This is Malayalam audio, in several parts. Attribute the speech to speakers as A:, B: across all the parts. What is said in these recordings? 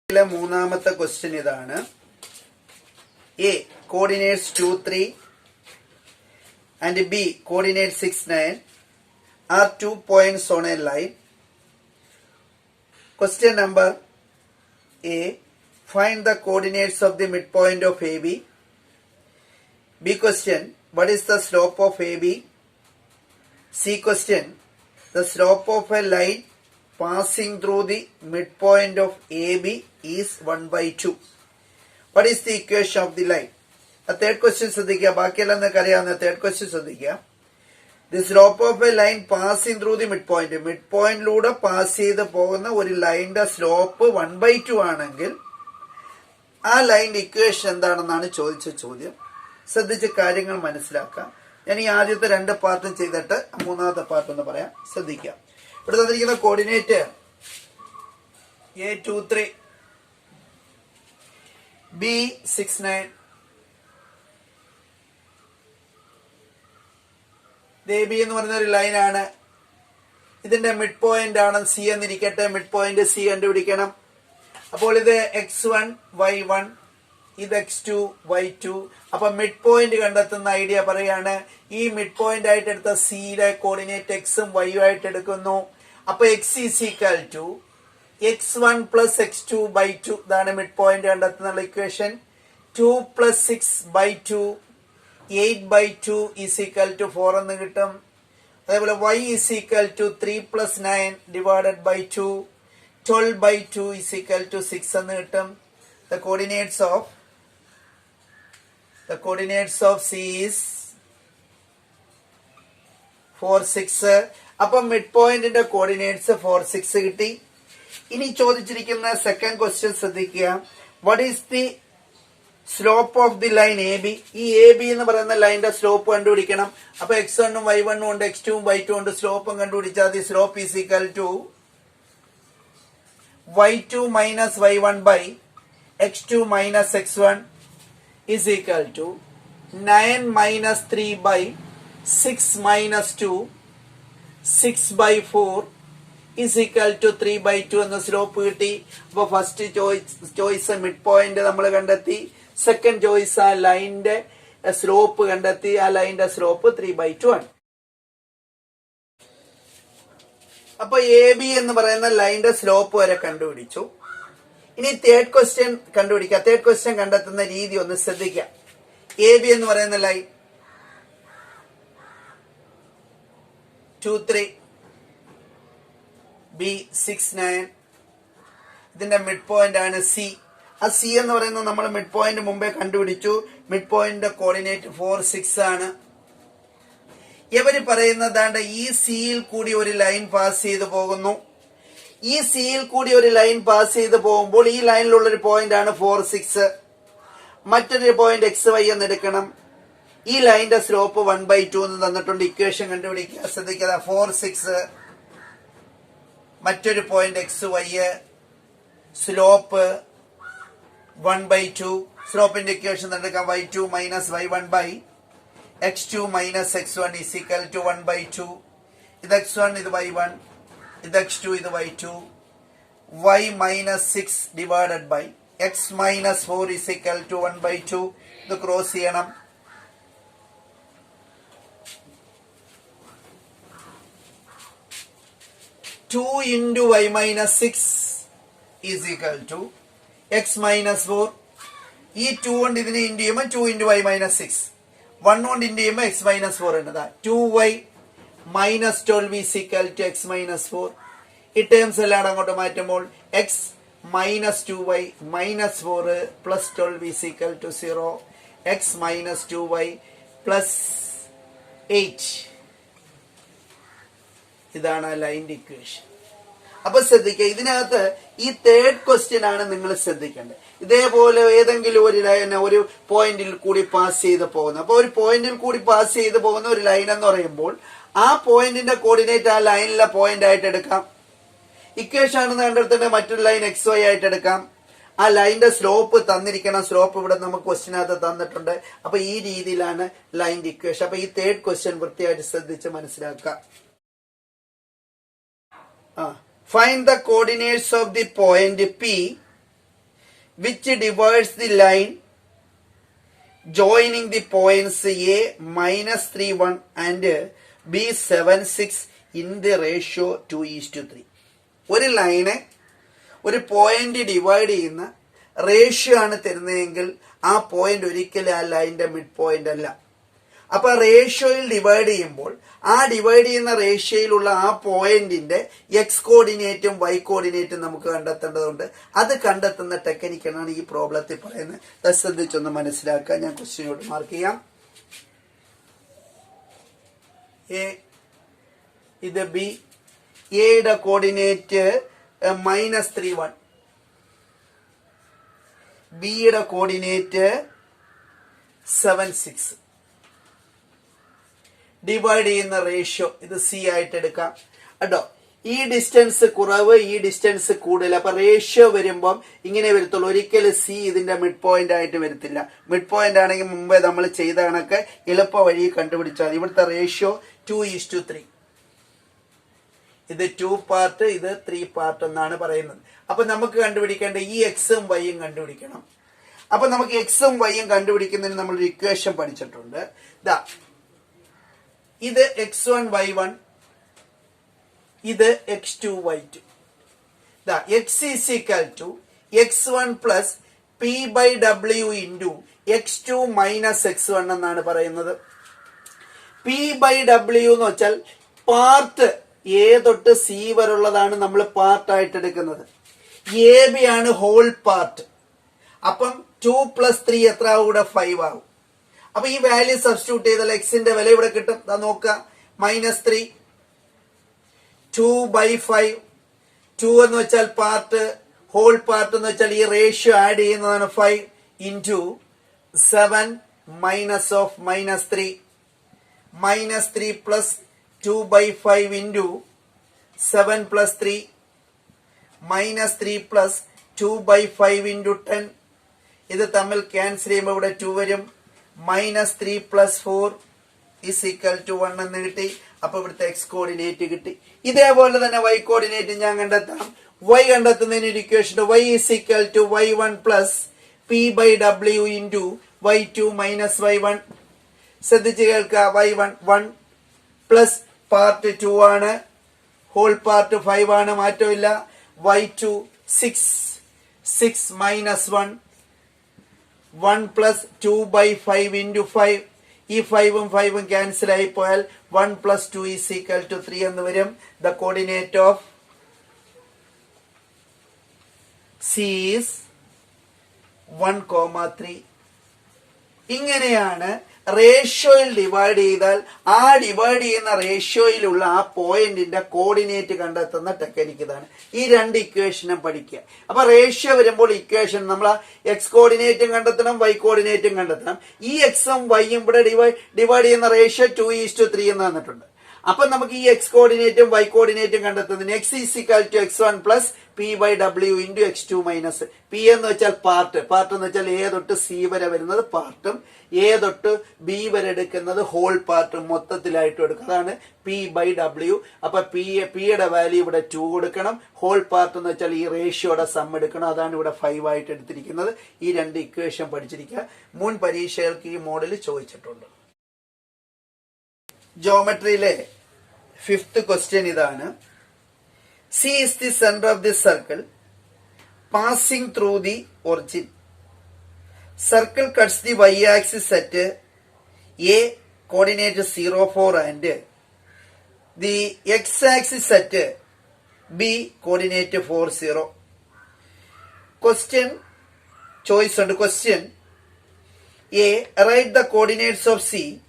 A: മൂന്നാമത്തെ ക്വസ്റ്റ്യൻ ഇതാണ്. A coordinates 2, 3 and B coordinates 6, 9 are 2 points on a line. Question number A, find the coordinates of the midpoint of AB. B question, what is the slope of AB? C question, the slope of a line passing through the midpoint of AB is 1/2. What is the equation of the line? A third question ശ്രദ്ധിക്കുക. ബാക്കിയെല്ലാം നിങ്ങൾക്ക് അറിയാവുന്ന തേർഡ് ക്വസ്റ്റ്യൻ ശ്രദ്ധിക്കുക. The slope of A line passing through the mid point. Mid പോയിന്റിലൂടെ പാസ് ചെയ്ത് പോകുന്ന ഒരു ലൈനിന്റെ സ്ലോപ്പ് 1/2 ആണെങ്കിൽ ആ ലൈനിന്റെ ഇക്വേഷൻ എന്താണെന്നാണ് ചോദിച്ച ചോദ്യം. ശ്രദ്ധിച്ച് കാര്യങ്ങൾ മനസ്സിലാക്കാം. ഞാൻ ഈ ആദ്യത്തെ രണ്ട് പാർട്ടും ചെയ്തിട്ട് മൂന്നാമത്തെ പാർട്ട് ഒന്ന് പറയാം. ശ്രദ്ധിക്കാം. ഇവിടെ തന്നിരിക്കുന്ന കോർഡിനേറ്റ് A 2, 3, B 6, 9. AB എന്ന് പറയുന്ന ഒരു ലൈനാണ്. ഇതിന്റെ മിഡ് പോയിന്റ് ആണ് സി എന്നിരിക്കട്ടെ. മിഡ് പോയിന്റ് സി കണ്ടുപിടിക്കണം. അപ്പോൾ ഇത് x1 y1, ഇത് x2 y2. അപ്പൊ മിഡ് പോയിന്റ് കണ്ടെത്തുന്ന ഐഡിയ പറയാണ്. ഈ മിഡ് പോയിന്റ് ആയിട്ട് എടുത്ത സിയുടെ കോർഡിനേറ്റ് എക്സും വൈയും ആയിട്ട് എടുക്കുന്നു. അപ്പൊ x is equal to x1 plus x2 by 2. ഇതാണ് മിഡ് പോയിന്റ് കണ്ടെത്തുന്ന equation. 2 plus 6 by 2 8/2 is equal to 4 എന്ന് കിട്ടും. അതേപോലെ y is equal to 3 plus 9 divided by 2 12/2 is equal to 6 എന്ന് കിട്ടും. The coordinates of C is 4, 6. അപ്പം മിഡ് പോയിന്റിന്റെ കോർഡിനേറ്റ്സ് 4, 6 കിട്ടി. ഇനി ചോദിച്ചിരിക്കുന്ന സെക്കൻഡ് ക്വസ്റ്റ്യൻ ശ്രദ്ധിക്കുക. What is the slope of the line A B. ഈ എ ബി എന്ന് പറയുന്ന ലൈനിന്റെ സ്ലോപ്പ് കണ്ടുപിടിക്കണം. അപ്പൊ x1 ഉം y1 ഉണ്ട്, x2 ഉം y2 ഉണ്ട്. സ്ലോപ്പും കണ്ടുപിടിച്ചാൽ the slope is equal to y2 minus y1 by x2 minus x1 is equal to 9 minus 3 by 6 minus 2 6/4 is equal to 3/2 എന്ന സ്ലോപ്പ് കിട്ടി. അപ്പൊ ഫസ്റ്റ് ചോയ്സ് മിഡ് പോയിന്റ് നമ്മൾ കണ്ടെത്തി. സെക്കൻഡ് ചോയ്സ് ആ ലൈനിന്റെ സ്ലോപ്പ് കണ്ടെത്തി. ആ ലൈനിന്റെ സ്ലോപ്പ് 3/2 ആണ്. അപ്പൊ എ ബി എന്ന് പറയുന്ന ലൈനിന്റെ സ്ലോപ്പ് വരെ കണ്ടുപിടിച്ചു. ഇനി തേർഡ് ക്വസ്റ്റ്യൻ കണ്ടുപിടിക്കാം. തേർഡ് ക്വസ്റ്റ്യൻ കണ്ടെത്തുന്ന രീതി ഒന്ന് ശ്രദ്ധിക്കാം. എ ബി എന്ന് പറയുന്ന ലൈൻ 2, 3, B 6, 9. ഇതിന്റെ മിഡ് പോയിന്റ് ആണ് സി. ആ സി എന്ന് പറയുന്നത് നമ്മൾ മിഡ് പോയിന്റ് മുമ്പേ കണ്ടുപിടിച്ചു. മിഡ് പോയിന്റിന്റെ കോർഡിനേറ്റ് 4, 6 ആണ്. ഇവര് പറയുന്നതാണ്ട് ഈ സിയിൽ കൂടി ഒരു ലൈൻ പാസ് ചെയ്ത് പോകുന്നു. ഈ സിയിൽ കൂടി ഒരു ലൈൻ പാസ് ചെയ്ത് പോകുമ്പോൾ ഈ ലൈനിലുള്ള ഒരു പോയിന്റ് ആണ് 4, 6. മറ്റൊരു പോയിന്റ് എക്സ് വൈ എന്ന് എടുക്കണം. ഈ ലൈനിന്റെ സ്ലോപ്പ് 1/2 എന്ന് തന്നിട്ടുണ്ട്. ഇക്വേഷൻ കണ്ടുപിടിക്കുക. ശ്രദ്ധിക്കുക. 4, 6 മറ്റൊരു പോയിന്റ് എക്സ് വൈ, സ്ലോപ്പ് 1/2. സ്ലോപ്പിന്റെ ഇക്വേഷൻ എടുക്കാം. y2 minus y1 by x2 minus x1 is equal to 1/2. ഇത് x1, ഇത് y1, ഇത് x2, ഇത് y2. y minus 6 divided by x minus 4 is equal to 1/2. ഇത് ക്രോസ് ചെയ്യണം. 2 into y minus 6 is equal to x minus 4. ഈ 2 കൊണ്ട് ഇതിനെ ഇൻഡു ചെയ്യുമ്പോൾ 2 into y minus 6. 1 കൊണ്ട് ഇൻഡു ചെയ്യുമ്പോൾ x minus 4 എന്നതാ. 2y minus 12 is equal to x minus 4. ഈ ടേംസ് എല്ലാം അങ്ങോട്ട് മാറ്റുമ്പോൾ x minus 2y minus 4 plus 12 is equal to 0. x minus 2y plus 8. ഇതാണ് ലൈനിന്റെ ഇക്വേഷൻ. അപ്പൊ ശ്രദ്ധിക്കുക. ഇതിനകത്ത് ഈ തേർഡ് ക്വസ്റ്റ്യൻ ആണ് നിങ്ങൾ ശ്രദ്ധിക്കേണ്ടത്. ഇതേപോലെ ഏതെങ്കിലും ഒരു ലൈൻ ഒരു പോയിന്റിൽ കൂടി പാസ് ചെയ്ത് പോകുന്നു. അപ്പൊ ഒരു പോയിന്റിൽ കൂടി പാസ് ചെയ്ത് പോകുന്ന ഒരു ലൈൻ എന്ന് പറയുമ്പോൾ ആ പോയിന്റിന്റെ കോർഡിനേറ്റ് ആ ലൈനിലെ പോയിന്റ് ആയിട്ട് എടുക്കാം. ഇക്വേഷൻ ആണെന്ന് കണ്ടെടുത്തിട്ട് മറ്റൊരു ലൈൻ എക്സ് വൈ ആയിട്ട് എടുക്കാം. ആ ലൈനിന്റെ സ്ലോപ്പ് തന്നിരിക്കണം. സ്ലോപ്പ് ഇവിടെ നമുക്ക് ക്വസ്റ്റ്യനകത്ത് തന്നിട്ടുണ്ട്. അപ്പൊ ഈ രീതിയിലാണ് ലൈനിന്റെ ഇക്വേഷൻ. അപ്പൊ ഈ തേർഡ് ക്വസ്റ്റ്യൻ വൃത്തിയായിട്ട് ശ്രദ്ധിച്ച് മനസ്സിലാക്കാം. Find the coordinates of the point P which divides the line joining the points A minus 3, 1 and B 7, 6 in the ratio 2:3. ഒരു ലൈനെ ഒരു പോയിന്റ് ഡിവൈഡ് ചെയ്യുന്ന റേഷ്യോ ആണ് തരുന്നതെങ്കിൽ ആ പോയിന്റ് ഒരിക്കലും ആ ലൈനിന്റെ മിഡ് പോയിന്റ് അല്ല. അപ്പൊ റേഷ്യോയിൽ ഡിവൈഡ് ചെയ്യുമ്പോൾ ആ ഡിവൈഡ് ചെയ്യുന്ന റേഷ്യോയിലുള്ള ആ പോയിന്റിന്റെ എക്സ് കോർഡിനേറ്റും വൈ കോർഡിനേറ്റും നമുക്ക് കണ്ടെത്തേണ്ടതുണ്ട്. അത് കണ്ടെത്തുന്ന ടെക്നിക്കാണ് ഈ പ്രോബ്ലത്തിൽ പറയുന്നത്. അത് ശ്രദ്ധിച്ചൊന്ന് മനസ്സിലാക്കുക. ഞാൻ ക്വസ്റ്റ്യനോട് മാർക്ക് ചെയ്യാം. എ, ഇത് ബി. എയുടെ കോർഡിനേറ്റ് -3, 1. ബിയുടെ കോർഡിനേറ്റ് 7, 6. ഡിവൈഡ് ചെയ്യുന്ന റേഷ്യോ ഇത് സി ആയിട്ട് എടുക്കാം കേട്ടോ. ഈ ഡിസ്റ്റൻസ് കുറവ്, ഈ ഡിസ്റ്റൻസ് കൂടുതൽ. അപ്പൊ റേഷ്യോ വരുമ്പം ഇങ്ങനെ വരത്തുള്ളൂ. ഒരിക്കലും സി ഇതിന്റെ മിഡ് പോയിന്റ് ആയിട്ട് വരത്തില്ല. മിഡ് പോയിന്റ് ആണെങ്കിൽ മുമ്പേ നമ്മൾ ചെയ്ത കണക്ക് എളുപ്പ വഴി കണ്ടുപിടിച്ചാൽ ഇവിടുത്തെ റേഷ്യോ 2:3. ഇത് 2 പാർട്ട്, ഇത് 3 പാർട്ട് എന്നാണ് പറയുന്നത്. അപ്പൊ നമുക്ക് കണ്ടുപിടിക്കേണ്ട ഈ എക്സും വൈയും കണ്ടുപിടിക്കണം. അപ്പൊ നമുക്ക് എക്സും വൈയും കണ്ടുപിടിക്കുന്നതിന് നമ്മൾ ഒരു ഇക്വേഷൻ പഠിച്ചിട്ടുണ്ട്. ദാ ഇത് x1 y1, ഇത് x2 y2. ദാ x is equal to x1 plus p by w into x2 minus x1 എന്നാണ് പറയുന്നത്. p by w എന്ന് വെച്ചാൽ പാർട്ട് എ തൊട്ട് സി വരെയുള്ളതാണ് നമ്മൾ പാർട്ടായിട്ട് എടുക്കുന്നത്. എ ബി ആണ് ഹോൾ പാർട്ട്. അപ്പം 2 plus 3 എത്ര കൂടെ 5 ആകും. അപ്പൊ ഈ വാല്യൂ സബ്സ്റ്റിറ്റ്യൂട്ട് ചെയ്താൽ എക്സിന്റെ വില ഇവിടെ കിട്ടും. നോക്കുക, -3, 2/5. 2 എന്ന് വെച്ചാൽ പാർട്ട്, ഹോൾ പാർട്ട് എന്ന് വെച്ചാൽ ഈ റേഷ്യോ ആഡ് ചെയ്യുന്നതാണ് 5 into 7 minus of -3. -3 plus 2/5 into 7 plus 3. -3 plus 2/5 into 10. ഇത് തമ്മിൽ ക്യാൻസൽ ചെയ്യുമ്പോൾ ഇവിടെ 2 വരും. -3 plus 4 is equal to 1 എന്ന് കിട്ടി. അപ്പൊ ഇവിടുത്തെ എക്സ് കോർഡിനേറ്റ് കിട്ടി. ഇതേപോലെ തന്നെ വൈ കോർഡിനേറ്റ് ഞാൻ കണ്ടെത്താം. വൈ കണ്ടെത്തുന്നതിന് ഒരു equation y is equal to y1 plus p by w into y2 minus y1. ശ്രദ്ധിച്ച് കേൾക്കുക. y1 1 പ്ലസ് പാർട്ട് 2 ആണ്, ഹോൾ പാർട്ട് 5 ആണ്, മാറ്റമില്ല. y2 6 minus 1 1 plus 2/5 into 5. ഈ 5ഉം 5ഉം ക്യാൻസൽ ആയി പോയാൽ 1 plus 2 is equal to 3 എന്ന് വരും. The coordinate of C is 1,3. ഇങ്ങനെയാണ് റേഷ്യോയിൽ ഡിവൈഡ് ചെയ്താൽ ആ ഡിവൈഡ് ചെയ്യുന്ന റേഷ്യോയിലുള്ള ആ പോയിന്റിന്റെ കോർഡിനേറ്റ് കണ്ടെത്തുന്ന ടെക്നിക്ക്. ഇതാണ് ഈ രണ്ട് ഇക്വേഷനും പഠിക്കുക. അപ്പൊ റേഷ്യോ വരുമ്പോൾ ഇക്വേഷൻ നമ്മൾ എക്സ് കോർഡിനേറ്റും കണ്ടെത്തണം, വൈ കോർഡിനേറ്റും കണ്ടെത്തണം. ഈ എക്സും വൈയും ഇവിടെ ഡിവൈഡ് ചെയ്യുന്ന റേഷ്യോ 2:3 എന്ന് തന്നിട്ടുണ്ട്. അപ്പൊ നമുക്ക് ഈ എക്സ് കോർഡിനേറ്റും വൈ കോർഡിനേറ്റും കണ്ടെത്തുന്നതിന് x is equal to x1 plus p by w into x2 minus p എന്ന് വെച്ചാൽ പാർട്ട് എന്ന് വെച്ചാൽ എ തൊട്ട് സി വരെ വരുന്നത് പാർട്ടും എ തൊട്ട് ബി വരെ എടുക്കുന്നത് ഹോൾ പാർട്ടും മൊത്തത്തിലായിട്ടും എടുക്കും. അതാണ് p by w. അപ്പൊ പിയുടെ വാല്യൂ ഇവിടെ 2 കൊടുക്കണം. ഹോൾ പാർട്ട് എന്ന് വെച്ചാൽ ഈ റേഷ്യോയുടെ സം എടുക്കണം. അതാണ് ഇവിടെ 5 ആയിട്ട് എടുത്തിരിക്കുന്നത്. ഈ രണ്ട് ഇക്വേഷൻ പഠിച്ചിരിക്കുക. മുൻ പരീക്ഷകൾക്ക് ഈ മോഡൽ ചോദിച്ചിട്ടുണ്ട്. ജോമെട്രിയിലെ 5th ക്വസ്റ്റ്യൻ ഇതാണ്. C is the center of the circle passing through the origin. Circle cuts the y-axis at A coordinate 0, 4 and the x-axis at B coordinate 4, 0. Question choice and question A. Write the coordinates of C.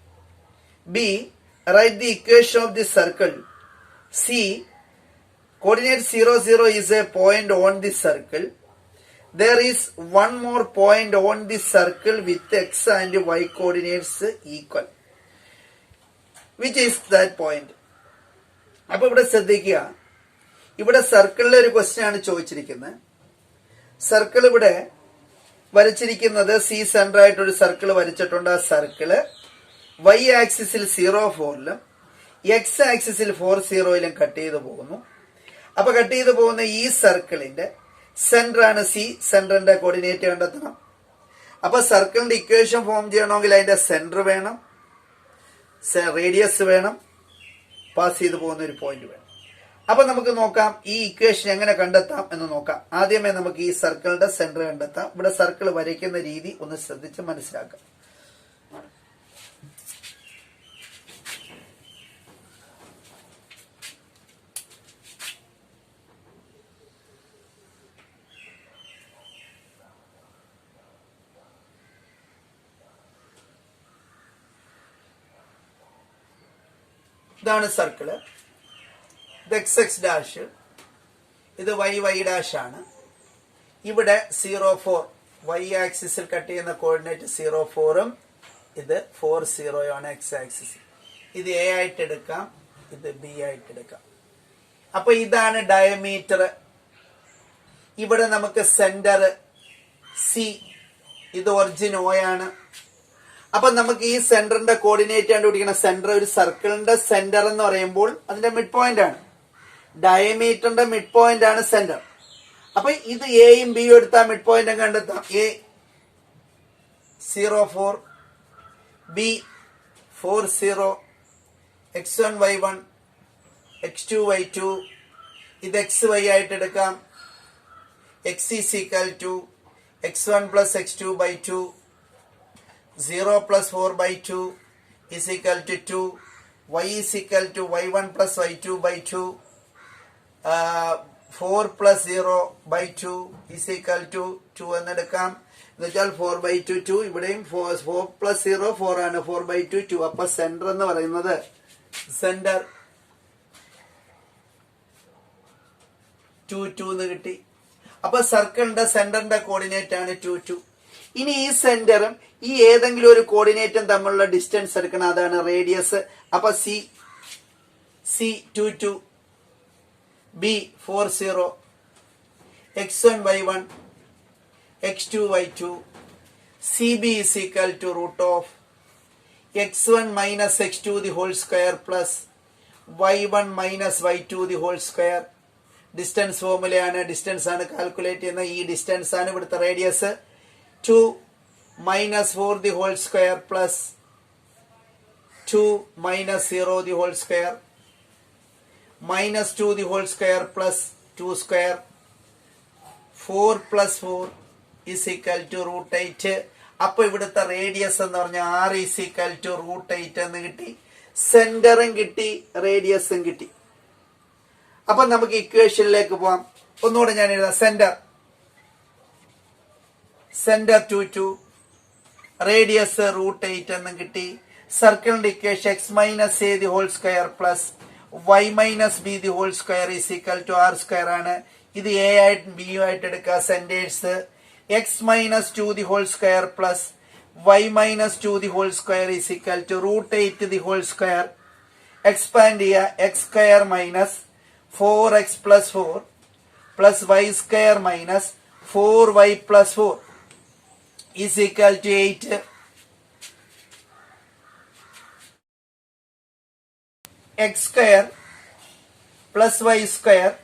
A: B. Write the equation of the circle. C. Coordinate 0, 0 is a point on the circle. There is one more point on the circle with x and y coordinates equal. Which is that point? അപ്പൊ ഇവിടെ ശ്രദ്ധിക്കുക. ഇവിടെ സർക്കിളിലെ ഒരു ക്വസ്റ്റ്യൻ ആണ് ചോദിച്ചിരിക്കുന്നത്. സർക്കിൾ ഇവിടെ വരച്ചിരിക്കുന്നത് സി സെന്റർ ആയിട്ട് ഒരു സർക്കിൾ വരച്ചിട്ടുണ്ട്. ആ സർക്കിള് y ആക്സിസിൽ 0, 4ലും എക്സ് ആക്സിസിൽ 4, 0ലും കട്ട് ചെയ്ത് പോകുന്നു. അപ്പൊ കട്ട് ചെയ്ത് പോകുന്ന ഈ സർക്കിളിന്റെ സെന്റർ ആണ് സി. സെന്ററിന്റെ കോർഡിനേറ്റ് കണ്ടെത്തണം. അപ്പൊ സർക്കിളിന്റെ ഇക്വേഷൻ ഫോം ചെയ്യണമെങ്കിൽ അതിന്റെ സെന്റർ വേണം, റേഡിയസ് വേണം, പാസ് ചെയ്ത് പോകുന്ന ഒരു പോയിന്റ് വേണം. അപ്പൊ നമുക്ക് നോക്കാം ഈ ഇക്വേഷൻ എങ്ങനെ കണ്ടെത്താം എന്ന് നോക്കാം. ആദ്യമേ നമുക്ക് ഈ സർക്കിളിന്റെ സെന്റർ കണ്ടെത്താം. ഇവിടെ സർക്കിൾ വരയ്ക്കുന്ന രീതി ഒന്ന് ശ്രദ്ധിച്ച് മനസ്സിലാക്കാം. ഇതാണ് സർക്കിള്. ഇത് എക്സ് എക്സ് ഡാഷ്, ഇത് വൈ വൈ ഡാഷ് ആണ്. ഇവിടെ 0,4 വൈ ആക്സിസിൽ കട്ട് ചെയ്യുന്ന കോർഡിനേറ്റ് 0,4ഉം ഇത് 4,0 ആണ് എക്സ് ആക്സിസ്. ഇത് എ ആയിട്ട് എടുക്കാം, ഇത് ബി ആയിട്ട് എടുക്കാം. അപ്പൊ ഇതാണ് ഡയമീറ്റർ. ഇവിടെ നമുക്ക് സെന്റർ സി, ഇത് ഒറിജിൻ ഒ ആണ്. അപ്പൊ നമുക്ക് ഈ സെന്ററിന്റെ കോർഡിനേറ്റ് കണ്ടുപിടിക്കണം. സെന്റർ, ഒരു സർക്കിളിന്റെ സെന്റർ എന്ന് പറയുമ്പോൾ അതിന്റെ മിഡ് പോയിന്റ് ആണ്. ഡയമീറ്ററിന്റെ മിഡ് പോയിന്റ് ആണ് സെന്റർ. അപ്പൊ ഇത് എയും ബിയും എടുത്താൽ മിഡ് പോയിന്റ് കണ്ടെത്താം. A 0,4, B 4,0, x1 y1 x2 y2. ഇത് എക്സ് വൈ ആയിട്ട് എടുക്കാം. x is equal to x1 plus x2 by 2. 0 plus 4 by 2 is equal to 2. Y is equal to y1 plus y2 by 2. 4 plus 0 by 2 is equal to 2 എന്നെടുക്കാം. എന്നുവെച്ചാൽ 4 by 2 2. ഇവിടെയും 4 plus 0 4 ആണ്. 4 by 2 2. അപ്പൊ സെന്റർ എന്ന് പറയുന്നത് സെന്റർ 2 2 എന്ന് കിട്ടി. അപ്പൊ സർക്കിളിന്റെ സെന്ററിന്റെ കോർഡിനേറ്റ് ആണ് 2 2. ഇനി ഈ സെന്ററും ഈ ഏതെങ്കിലും ഒരു കോർഡിനേറ്റും തമ്മിലുള്ള ഡിസ്റ്റൻസ് എടുക്കണം, അതാണ് റേഡിയസ്. അപ്പൊ C 2 2, B 4,0, x1 y1 x2 y2. CB is equal to root of x1 minus x2 the whole square plus y1 minus y2 the whole square. Distance ഫോർമുലയാണ്, ഡിസ്റ്റൻസ് ആണ് കാൽക്കുലേറ്റ് ചെയ്യുന്ന. ഈ ഡിസ്റ്റൻസ് ആണ് ഇവിടുത്തെ radius. 2 minus 4 the whole square plus 2 minus 0 the whole square minus 2 the whole square plus 2 square. 4 plus 4 is equal to root 8. അപ്പൊ ഇവിടുത്തെ റേഡിയസ് എന്ന് പറഞ്ഞാൽ r is equal to root 8 എന്ന് കിട്ടി. സെന്ററും കിട്ടി, റേഡിയസും കിട്ടി. അപ്പൊ നമുക്ക് ഇക്വേഷനിലേക്ക് പോവാം. ഒന്നുകൂടെ ഞാൻ എഴുതാം. സെന്റർ 2 2, റേഡിയസ് root 8 എന്നും കിട്ടി. സർക്കിളിന്റെ equation x minus a the whole square plus y minus b the whole square is equal to r square ആണ്. ഇത് a ആയിട്ട് b ആയിട്ട് എടുക്കുക. Centres x minus 2 the whole square plus y minus 2 the whole square is equal to root 8 the whole square. Expand ചെയ്യുക. x square minus 4x plus 4 plus y square minus 4y plus 4 is equal to 8. x square plus y square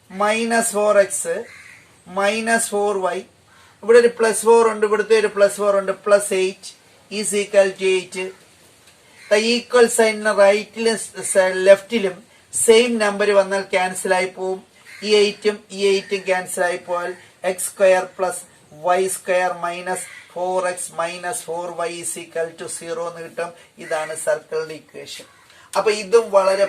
A: minus 4x minus 4y. ഇവിടെ ഒരു പ്ലസ് 4 ഉണ്ട്, ഇവിടുത്തെ ഒരു പ്ലസ് 4 ഉണ്ട്. Plus 8 is equal to 8. Equal സൈനിന് റൈറ്റിലും ലെഫ്റ്റിലും സെയിം നമ്പർ വന്നാൽ ക്യാൻസൽ ആയി പോവും. ഈ 8ഉം ഈ 8ഉം ക്യാൻസൽ ആയി പോയാൽ x square plus y square minus 4x minus 4y is equal to 0 എന്ന് കിട്ടും. ഇതാണ് സർക്കിളിന്റെ ഇക്വേഷൻ. അപ്പൊ ഇതും വളരെ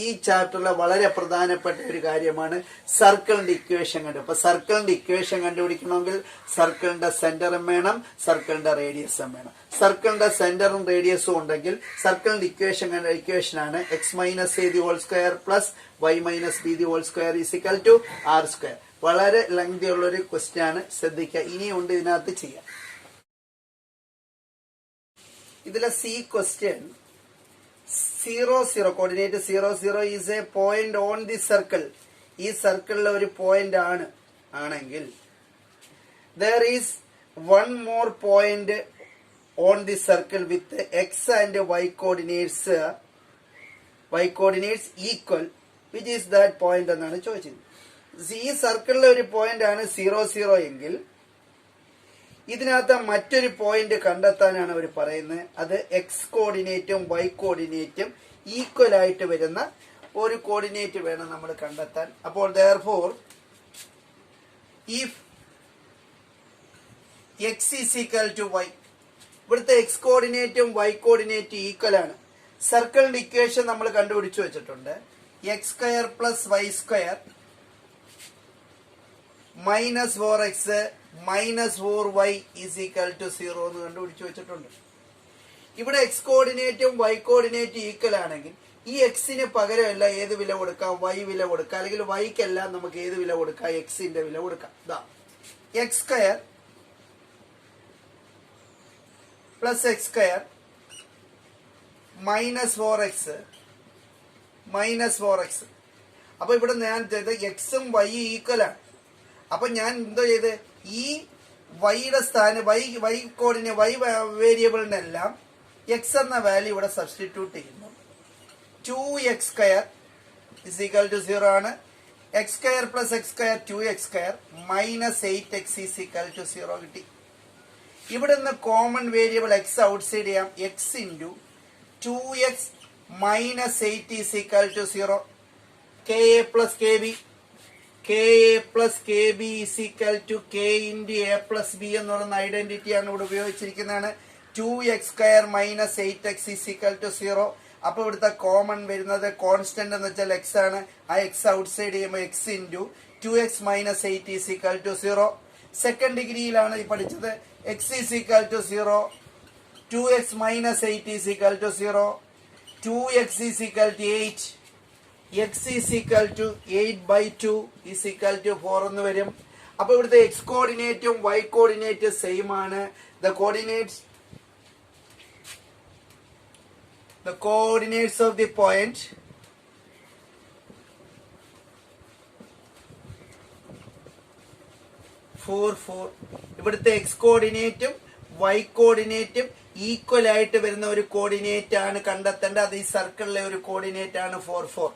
A: ഈ ചാപ്റ്ററിലെ വളരെ പ്രധാനപ്പെട്ട ഒരു കാര്യമാണ് സർക്കിളിന്റെ ഇക്വേഷൻ കണ്ടു. അപ്പൊ സർക്കിളിന്റെ ഇക്വേഷൻ കണ്ടുപിടിക്കണമെങ്കിൽ സർക്കിളിന്റെ സെന്ററും വേണം, സർക്കിളിന്റെ റേഡിയസും വേണം. സർക്കിളിന്റെ സെന്ററും റേഡിയസും ഉണ്ടെങ്കിൽ സർക്കിളിന്റെ ഇക്വേഷനാണ് X minus A the whole square plus Y minus B the whole square is equal to R square. വളരെ ലെങ്തി ഉള്ളൊരു ക്വസ്റ്റ്യൻ ആണ്, ശ്രദ്ധിക്കുക. ഇനിയുണ്ട് ഇതിനകത്ത് ചെയ്യാം. ഇതിലെ C question 0 0 coordinate 0 0 is a point on the circle. ഈ സർക്കിളിലെ ഒരു പോയിന്റ് ആണെങ്കിൽ there is one more point on the circle with x and y coordinates equal, which is that point എന്നാണ് ചോദിച്ചത്. ഈ സർക്കിളിലെ ഒരു പോയിന്റ് ആണ് 0 0 എങ്കിൽ ഇതിനകത്ത് മറ്റൊരു പോയിന്റ് കണ്ടെത്താനാണ് അവർ പറയുന്നത്. അത് എക്സ് കോർഡിനേറ്റും വൈ കോർഡിനേറ്റും ഈക്വൽ ആയിട്ട് വരുന്ന ഒരു കോർഡിനേറ്റ് വേണം നമ്മൾ കണ്ടെത്താൻ. അപ്പോൾ therefore if x is equal to y, ഇവിടുത്തെ എക്സ് കോർഡിനേറ്റും വൈ കോർഡിനേറ്റും ഈക്വൽ ആണ്. സർക്കിളിന്റെ ഇക്വേഷൻ നമ്മൾ കണ്ടുപിടിച്ചു വെച്ചിട്ടുണ്ട്. X square plus y square minus 4x minus 4y is equal to 0 എന്ന് കണ്ടുപിടിച്ചു വെച്ചിട്ടുണ്ട്. ഇവിടെ എക്സ് കോർഡിനേറ്റും വൈ കോർഡിനേറ്റും ഈക്വൽ ആണെങ്കിൽ ഈ എക്സിന് പകരമല്ല ഏത് വില കൊടുക്കാം, വൈ വില കൊടുക്കാം. അല്ലെങ്കിൽ വൈക്കെല്ലാം നമുക്ക് ഏത് വില കൊടുക്കാം, എക്സിന്റെ വില കൊടുക്കാം. ഇതാ X square plus x square minus 4x minus 4x. അപ്പൊ ഇവിടെ ഞാൻ ചെയ്ത് എക്സും വൈ ഈക്വൽ ആണ്. അപ്പൊ ഞാൻ എന്തോ ചെയ്ത് ഈ വൈയുടെ സ്ഥാനം വൈ കോർഡിനെ വൈ വേരിയബിളിനെല്ലാം എക്സ് എന്ന വാല്യൂ ഇവിടെ സബ്സ്റ്റിറ്റ്യൂട്ട് ചെയ്യുന്നു. 2x square is equal to 0 ആണ്. X square plus x square 2x square minus 8x is equal to 0 കിട്ടി. ഇവിടെ നിന്ന് കോമൺ വേരിയബിൾ എക്സ് ഔട്ട്സൈഡ് ചെയ്യാം. X into 2x minus 8 is equal to 0. K a plus k b, k a plus k b is equal to k into a plus b എന്ന് പറയുന്ന ഐഡന്റിറ്റിയാണ് ഇവിടെ ഉപയോഗിച്ചിരിക്കുന്നതാണ്. 2x square minus 8x is equal to 0. അപ്പൊ ഇവിടുത്തെ കോമൺ വരുന്നത് കോൺസ്റ്റന്റ് എന്ന് വെച്ചാൽ എക്സ് ആണ്. ആ എക്സ് ഔട്ട്സൈഡ് ചെയ്യുമ്പോൾ X into 2x minus 8 is equal to 0. Second ഡിഗ്രിയിലാണ് ഈ പഠിച്ചത്. X is equal to 0, 2x minus 8 is equal to 0, 2x is equal to 8, x is equal to 8/2 is equal to 4 എന്ന് വരും. അപ്പൊ ഇവിടുത്തെ എക്സ് കോർഡിനേറ്റും വൈ കോർഡിനേറ്റും സെയിം ആണ്. The coordinates of the point ഇവിടുത്തെ എക്സ് കോർഡിനേറ്റും വൈ കോർഡിനേറ്റും ഈക്വൽ ആയിട്ട് വരുന്ന ഒരു കോർഡിനേറ്റ് ആണ് കണ്ടെത്തേണ്ടത്. അത് ഈ സർക്കിളിലെ ഒരു കോർഡിനേറ്റ് ആണ് 4 4.